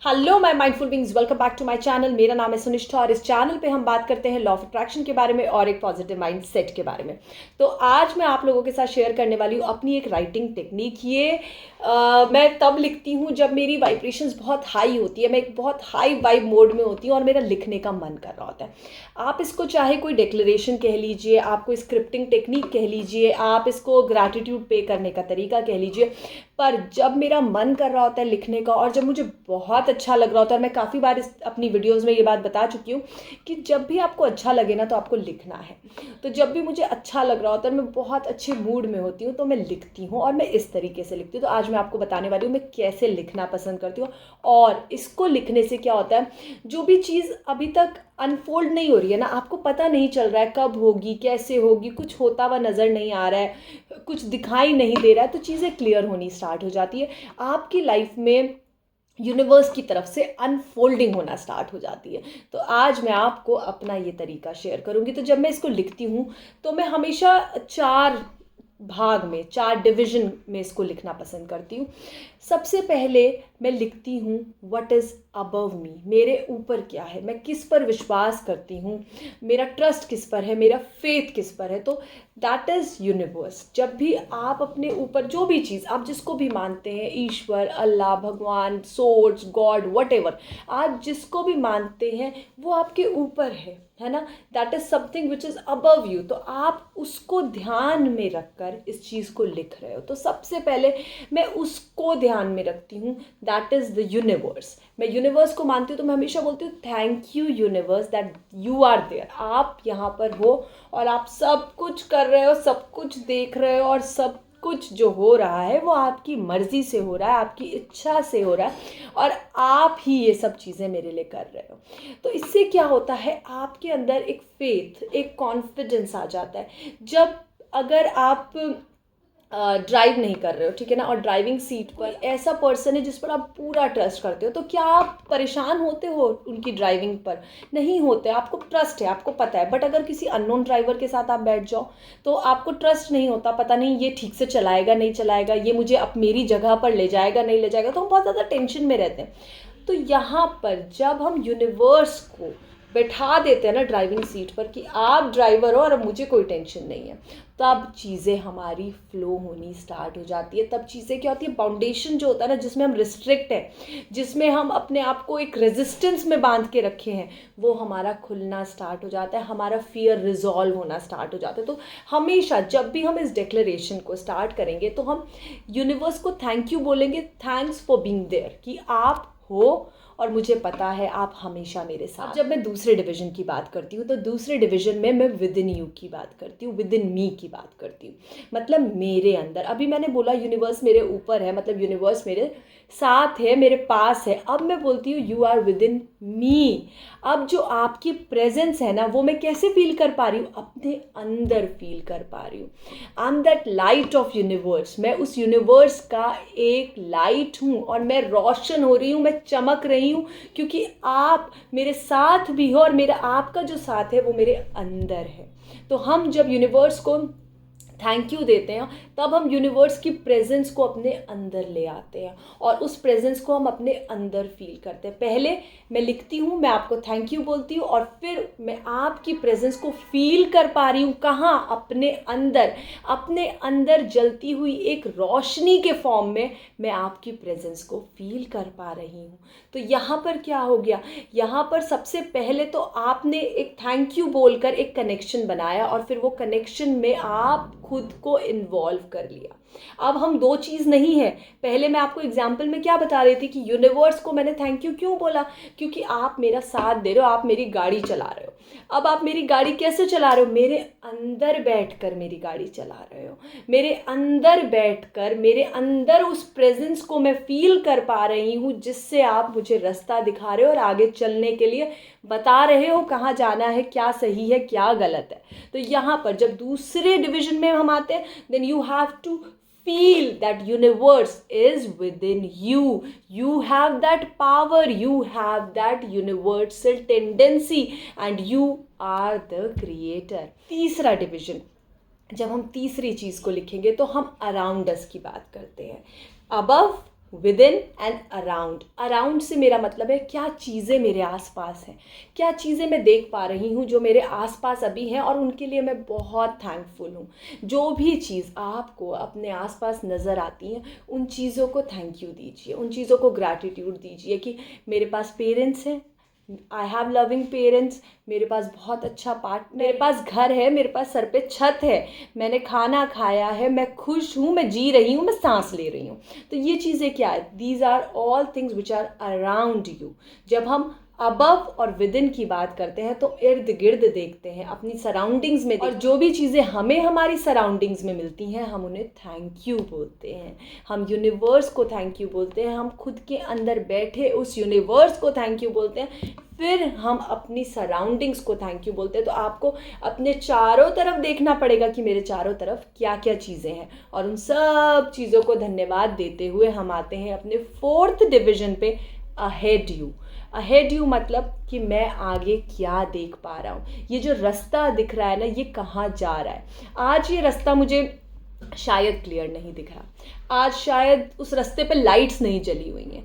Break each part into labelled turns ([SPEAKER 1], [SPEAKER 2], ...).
[SPEAKER 1] Hello my mindful beings, welcome back to my channel. मेरा नाम है सुनिष्ठा और इस चैनल पे हम बात करते हैं लॉ ऑफ अट्रैक्शन के बारे में और एक पॉजिटिव माइंडसेट के बारे में। तो आज मैं आप लोगों के साथ शेयर करने वाली हूँ अपनी एक राइटिंग टेक्निक। ये मैं तब लिखती हूँ जब मेरी वाइब्रेशंस बहुत हाई होती है, मैं एक बहुत हाई वाइब मोड में होती हूँ और मेरा लिखने का मन कर रहा होता है। आप इसको चाहे कोई डिक्लेरेशन कह लीजिए, आप कोई स्क्रिप्टिंग टेक्निक कह लीजिए, आप इसको ग्रैटिट्यूड पे करने का तरीका कह लीजिए, पर जब मेरा मन कर रहा होता है लिखने का और जब मुझे बहुत अच्छा लग रहा होता है, और मैं काफ़ी बार इस अपनी वीडियोस में ये बात बता चुकी हूँ कि जब भी आपको अच्छा लगे ना तो आपको लिखना है। तो जब भी मुझे अच्छा लग रहा होता है, मैं बहुत अच्छे मूड में होती हूँ तो मैं लिखती हूँ और मैं इस तरीके से लिखती हूँ। तो आज मैं आपको बताने वाली हूँ मैं कैसे लिखना पसंद करती हूँ और इसको लिखने से क्या होता है, जो भी चीज़ अभी तक अनफोल्ड नहीं हो रही है ना, आपको पता नहीं चल रहा है कब होगी, कैसे होगी, कुछ होता हुआ नज़र नहीं आ रहा है, कुछ दिखाई नहीं दे रहा है, तो चीज़ें क्लियर होनी स्टार्ट हो जाती है। आपकी लाइफ में यूनिवर्स की तरफ से अनफोल्डिंग होना स्टार्ट हो जाती है। तो आज मैं आपको अपना ये तरीका शेयर करूंगी। तो जब मैं इसको लिखती हूँ तो मैं हमेशा चार भाग में, चार डिवीजन में इसको लिखना पसंद करती हूँ। सबसे पहले मैं लिखती हूँ व्हाट इज़ अबव मी, मेरे ऊपर क्या है, मैं किस पर विश्वास करती हूँ, मेरा ट्रस्ट किस पर है, मेरा फेथ किस पर है। तो दैट इज़ यूनिवर्स। जब भी आप अपने ऊपर जो भी चीज़, आप जिसको भी मानते हैं, ईश्वर, अल्लाह, भगवान, सोर्स, गॉड, वट आप जिसको भी मानते हैं वो आपके ऊपर है ना। That is something which is above you. तो आप उसको ध्यान में रखकर इस चीज़ को लिख रहे हो। तो सबसे पहले मैं उसको ध्यान में रखती हूँ, दैट इज़ द यूनिवर्स। मैं यूनिवर्स को मानती हूँ तो मैं हमेशा बोलती हूँ thank you universe that you are there. आप यहाँ पर हो और आप सब कुछ कर रहे हो, सब कुछ देख रहे हो और सब कुछ जो हो रहा है वो आपकी मर्ज़ी से हो रहा है, आपकी इच्छा से हो रहा है और आप ही ये सब चीज़ें मेरे लिए कर रहे हो। तो इससे क्या होता है, आपके अंदर एक फेथ, एक कॉन्फिडेंस आ जाता है। जब अगर आप ड्राइव नहीं कर रहे हो, ठीक है ना, और ड्राइविंग सीट पर ऐसा पर्सन है जिस पर आप पूरा ट्रस्ट करते हो, तो क्या आप परेशान होते हो उनकी ड्राइविंग पर? नहीं होते, आपको ट्रस्ट है, आपको पता है। बट अगर किसी अननोन ड्राइवर के साथ आप बैठ जाओ तो आपको ट्रस्ट नहीं होता, पता नहीं ये ठीक से चलाएगा नहीं चलाएगा, ये मुझे अब मेरी जगह पर ले जाएगा नहीं ले जाएगा, तो हम बहुत ज़्यादा टेंशन में रहते हैं। तो यहाँ पर जब हम यूनिवर्स को बैठा देते हैं ना ड्राइविंग सीट पर कि आप ड्राइवर हो और अब मुझे कोई टेंशन नहीं है, तब चीज़ें हमारी फ्लो होनी स्टार्ट हो जाती है। तब चीज़ें क्या होती है, बाउंडेशन जो होता है ना, जिसमें हम रिस्ट्रिक्ट हैं, जिसमें हम अपने आप को एक रेजिस्टेंस में बांध के रखे हैं, वो हमारा खुलना स्टार्ट हो जाता है, हमारा फियर रिजॉल्व होना स्टार्ट हो जाता है। तो हमेशा जब भी हम इस डिक्लेरेशन को स्टार्ट करेंगे तो हम यूनिवर्स को थैंक यू बोलेंगे, थैंक्स फॉर बीइंग देयर, कि आप हो और मुझे पता है आप हमेशा मेरे साथ। अब जब मैं दूसरे डिवीजन की बात करती हूँ तो दूसरे डिवीजन में मैं विद इन यू की बात करती हूँ, विद इन मी की बात करती हूँ। मतलब मेरे अंदर, अभी मैंने बोला यूनिवर्स मेरे ऊपर है, मतलब यूनिवर्स मेरे साथ है, मेरे पास है। अब मैं बोलती हूँ यू आर विद इन मी। अब जो आपकी प्रेजेंस है ना, वो मैं कैसे फील कर पा रही हूँ, अपने अंदर फील कर पा रही हूँ। I am that light of universe. मैं उस यूनिवर्स का एक लाइट हूँ और मैं रोशन हो रही हूँ, मैं चमक रही हूँ, क्योंकि आप मेरे साथ भी हो और मेरा आपका जो साथ है वो मेरे अंदर है। तो हम जब यूनिवर्स को थैंक यू देते हैं तब हम यूनिवर्स की प्रेजेंस को अपने अंदर ले आते हैं और उस प्रेजेंस को हम अपने अंदर फील करते हैं। पहले मैं लिखती हूँ, मैं आपको थैंक यू बोलती हूँ और फिर मैं आपकी प्रेजेंस को फील कर पा रही हूँ। कहाँ? अपने अंदर। अपने अंदर जलती हुई एक रोशनी के फॉर्म में मैं आपकी प्रेजेंस को फील कर पा रही हूँ। तो यहाँ पर क्या हो गया, यहाँ पर सबसे पहले तो आपने एक थैंक यू बोलकर एक कनेक्शन बनाया और फिर वो कनेक्शन में आप खुद को इन्वॉल्व कर लिया। अब हम दो चीज़ नहीं है। पहले मैं आपको एग्जाम्पल में क्या बता रही थी कि यूनिवर्स को मैंने थैंक यू क्यों बोला, क्योंकि आप मेरा साथ दे रहे हो, आप मेरी गाड़ी चला रहे हो। अब आप मेरी गाड़ी कैसे चला रहे हो? मेरे अंदर बैठकर मेरी गाड़ी चला रहे हो। मेरे अंदर बैठकर, मेरे अंदर उस प्रेजेंस को मैं फील कर पा रही हूँ, जिससे आप मुझे रास्ता दिखा रहे हो और आगे चलने के लिए बता रहे हो कहाँ जाना है, क्या सही है क्या गलत है। तो यहाँ पर जब दूसरे डिवीजन में हम आते हैं, then you have to feel that universe is within you. You have that power, you have that universal tendency and you are the creator. तीसरा डिवीजन, जब हम तीसरी चीज़ को लिखेंगे तो हम अराउंड अस की बात करते हैं। Above with in and around. Around से मेरा मतलब है क्या चीज़ें मेरे आसपास हैं, क्या चीज़ें मैं देख पा रही हूँ जो मेरे आसपास अभी हैं और उनके लिए मैं बहुत थैंकफुल हूँ। जो भी चीज़ आपको अपने आसपास नज़र आती हैं उन चीज़ों को थैंक यू दीजिए, उन चीज़ों को ग्रैटिट्यूड दीजिए कि मेरे पास पेरेंट्स हैं, आई हैव लविंग पेरेंट्स, मेरे पास बहुत अच्छा पार्टनर, मेरे पास घर है, मेरे पास सर पे छत है, मैंने खाना खाया है, मैं खुश हूँ, मैं जी रही हूँ, मैं सांस ले रही हूँ। तो ये चीज़ें क्या है, these are all things which are around you. जब हम अबव और विद इन की बात करते हैं तो इर्द गिर्द देखते हैं, अपनी सराउंडिंग्स में, और जो भी चीज़ें हमें हमारी सराउंडिंग्स में मिलती हैं हम उन्हें थैंक यू बोलते हैं। हम यूनिवर्स को थैंक यू बोलते हैं, हम खुद के अंदर बैठे उस यूनिवर्स को थैंक यू बोलते हैं, फिर हम अपनी सराउंडिंग्स को थैंक यू बोलते हैं। तो आपको अपने चारों तरफ देखना पड़ेगा कि मेरे चारों तरफ क्या क्या चीज़ें हैं, और उन सब चीज़ों को धन्यवाद देते हुए हम आते हैं अपने 4th डिवीज़न पे, अहेड यू। अहेड यू मतलब कि मैं आगे क्या देख पा रहा हूँ, ये जो रास्ता दिख रहा है ना, ये कहाँ जा रहा है। आज ये रास्ता मुझे शायद क्लियर नहीं दिख रहा, आज शायद उस रास्ते पे लाइट्स नहीं जली हुई हैं,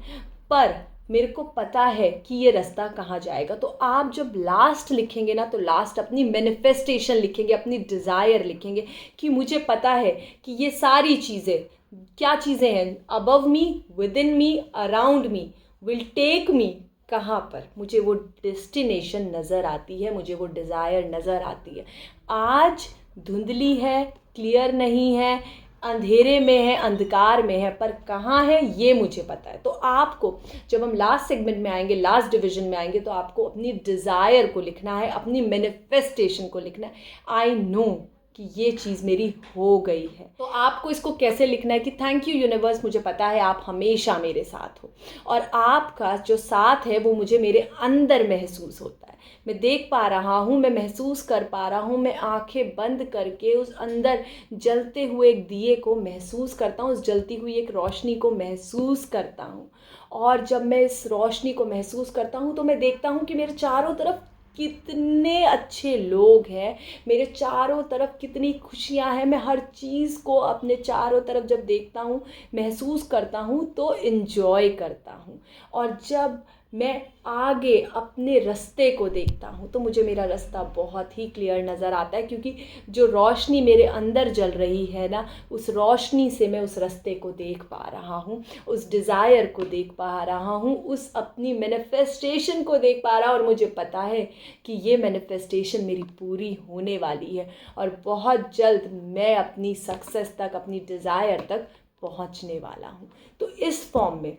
[SPEAKER 1] पर मेरे को पता है कि ये रास्ता कहाँ जाएगा। तो आप जब लास्ट लिखेंगे ना, तो लास्ट अपनी मैनिफेस्टेशन लिखेंगे, अपनी डिज़ायर लिखेंगे कि मुझे पता है कि ये सारी चीज़ें क्या चीज़ें हैं, above me, within me, around me, will take me कहाँ पर, मुझे वो डेस्टिनेशन नज़र आती है, मुझे वो डिज़ायर नज़र आती है। आज धुंधली है, क्लियर नहीं है, अंधेरे में है, अंधकार में है, पर कहाँ है ये मुझे पता है। तो आपको जब हम लास्ट सेगमेंट में आएंगे, लास्ट डिवीजन में आएंगे, तो आपको अपनी डिज़ायर को लिखना है, अपनी मैनिफेस्टेशन को लिखना है। आई नो कि ये चीज़ मेरी हो गई है। तो आपको इसको कैसे लिखना है कि थैंक यू यूनिवर्स, मुझे पता है आप हमेशा मेरे साथ हो, और आपका जो साथ है वो मुझे मेरे अंदर महसूस होता है, मैं देख पा रहा हूँ, मैं महसूस कर पा रहा हूँ, मैं आंखें बंद करके उस अंदर जलते हुए एक दिए को महसूस करता हूँ, उस जलती हुई एक रोशनी को महसूस करता हूँ। और जब मैं इस रोशनी को महसूस करता हूँ तो मैं देखता हूँ कि मेरे चारों तरफ कितने अच्छे लोग हैं, मेरे चारों तरफ कितनी खुशियाँ हैं। मैं हर चीज़ को अपने चारों तरफ जब देखता हूँ, महसूस करता हूँ, तो इन्जॉय करता हूँ। और जब मैं आगे अपने रास्ते को देखता हूँ तो मुझे मेरा रास्ता बहुत ही क्लियर नज़र आता है, क्योंकि जो रोशनी मेरे अंदर जल रही है ना, उस रोशनी से मैं उस रास्ते को देख पा रहा हूँ, उस डिज़ायर को देख पा रहा हूँ, उस अपनी मैनिफेस्टेशन को देख पा रहा हूँ। और मुझे पता है कि ये मैनिफेस्टेशन मेरी पूरी होने वाली है, और बहुत जल्द मैं अपनी सक्सेस तक, अपनी डिज़ायर तक पहुँचने वाला हूँ। तो इस फॉर्म में,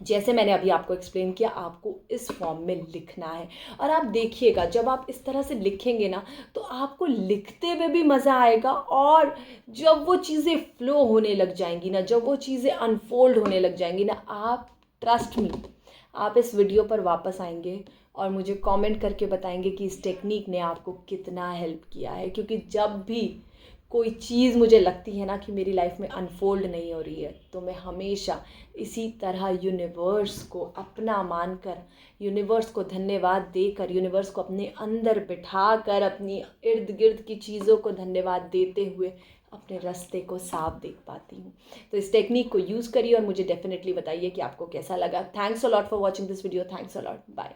[SPEAKER 1] जैसे मैंने अभी आपको एक्सप्लेन किया, आपको इस फॉर्म में लिखना है। और आप देखिएगा, जब आप इस तरह से लिखेंगे ना, तो आपको लिखते हुए भी मज़ा आएगा, और जब वो चीज़ें फ्लो होने लग जाएंगी ना, जब वो चीज़ें अनफोल्ड होने लग जाएंगी ना, आप ट्रस्ट मी, आप इस वीडियो पर वापस आएंगे और मुझे कमेंट करके बताएंगे कि इस टेक्निक ने आपको कितना हेल्प किया है। क्योंकि जब भी कोई चीज़ मुझे लगती है ना कि मेरी लाइफ में अनफोल्ड नहीं हो रही है, तो मैं हमेशा इसी तरह यूनिवर्स को अपना मानकर, यूनिवर्स को धन्यवाद देकर, यूनिवर्स को अपने अंदर बिठा कर, अपनी इर्द गिर्द की चीज़ों को धन्यवाद देते हुए अपने रास्ते को साफ देख पाती हूँ। तो इस टेक्निक को यूज़ करिए और मुझे डेफिनेटली बताइए कि आपको कैसा लगा। Thanks a lot for watching this video. Thanks a lot. Bye.